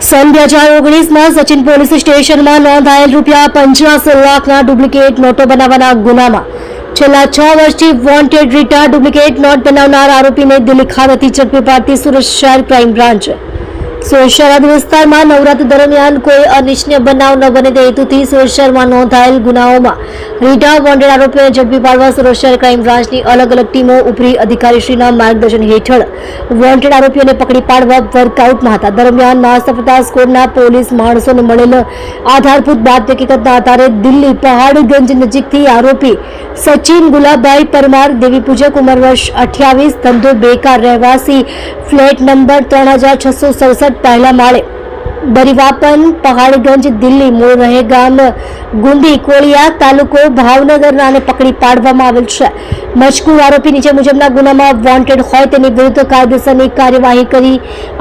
सन 2019 Sachin police સ્ટેશનમાં નોંધાયેલ ₹85 લાખના ડુપ્લિકેટ નોટો બનાવવાના ગુનામાં છેલ્લા 6 વર્ષથી વોન્ટેડ રીટા ડુપ્લિકેટ નોટ બનાવનાર આરોપીને દિલ્હી ખાતેથી ઝડપી પાડતી સુરત શહેર ક્રાઇમ બ્રાન્ચ સુરત શહેર વિસ્તારમાં નવરાત્રી દરમિયાન કોઈ અનિચ્છનીય બનાવ ન બને તે હેતુથી સુરત શહેરમાં નોંધાયેલ ગુનાઓમાં રીટા વોન્ટેડ આરોપીઓને ઝડપી પાડવા સુરત શહેર ક્રાઇમ બ્રાન્ચની અલગ અલગ ટીમો ઉપરી અધિકારીશ્રીના માર્ગદર્શન હેઠળ વોન્ટેડ આરોપીઓને પકડી પાડવા વર્કઆઉટમાં હતા. દરમિયાન નાસ્તા ફરતા સ્કોડના પોલીસ માણસોને મળેલ આધારભૂત બાદ હકીકતના આધારે દિલ્હી પહાડગંજ નજીકથી આરોપી સચિન ગુલાબભાઈ પરમાર, દેવી પૂજક, ઉંમર વર્ષ 28, ધંધો બેકાર, રહેવાસી ફ્લેટ નંબર 3667 પહેલા માળે, બરીવાપન, પહાડગંજ, દિલ્હી, મૂળ રહે ગામ ગુંદી કોળિયા, તાલુકો ભાવનગરને પકડી પાડવામાં આવેલ છે. મજકૂર આરોપી નીચે મુજબના ગુનામાં વોન્ટેડ હોય તેની વિરુદ્ધ કાયદેસરની કાર્યવાહી કરી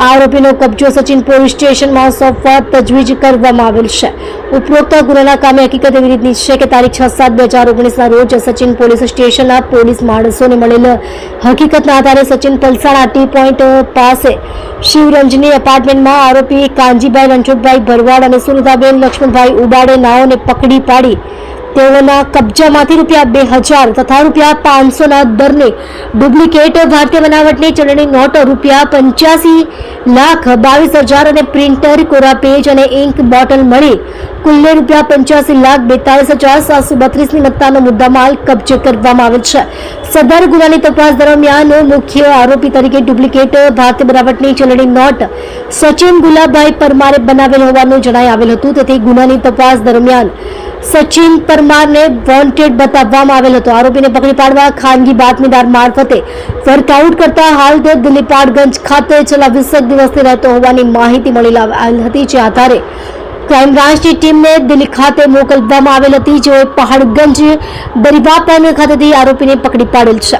આરોપીનો કબજો સચિન પોલીસ સ્ટેશનમાં સોંપવા તજવીજ કરવામાં આવેલ છે. ઉપરોક્ત ગુનાના કામે હકીકત એવી રીતની છે કે તારીખ 6/7/2019ના રોજ સચિન પોલીસ સ્ટેશનના પોલીસ માણસોને મળેલ હકીકતના આધારે સચિન પલસાણા ટી પોઈન્ટ પાસે શિવરંજની એપાર્ટમેન્ટમાં આરોપી કાનજીભાઈ રણછોડભાઈ ભરવાડ અને સુનિતાબેન લક્ષ્મણભાઈ ઉબાડે નાઓને પકડી પાડી તેઓના કબજામાંથી ₹2000 તથા ₹500ના દરની ડુપ્લિકેટ ભારતીય બનાવટની ચલણી નોટો ₹85,22,000 અને પ્રિન્ટર, કોરા પેજ અને ઇન્ક બોટલ મળી કુલ્લે ₹85,42,732ની મત્તાનો મુદ્દામાલ કબજે કરવામાં આવેલ છે. સદર ગુનાની તપાસ દરમિયાન મુખ્ય આરોપી તરીકે ડુપ્લિકેટ ભારતીય બનાવટની ચલણી નોટ સચિન ગુલાબભાઈ પરમારે બનાવેલ હોવાનું જણાઈ આવેલ હતું. તેથી ગુનાની તપાસ દરમિયાન સચિન પરમારને વોન્ટેડ બતાવવામાં આવેલ હતો. આરોપીને પકડી પાડવા ખાનગી બાતમીદાર મારફતે વર્કઆઉટ કરતા હાલ તે દિલ્હી પાડગંજ ખાતે છેલ્લા 20 દિવસથી રહેતો હોવાની માહિતી મળી આવેલ હતી. જે આધારે ક્રાઇમ બ્રાન્ચની ટીમને દિલ્હી ખાતે મોકલવામાં આવેલ હતી, જેઓએ પહાડગંજ બરીવાપન ખાતેથી આરોપીને પકડી પાડેલ છે.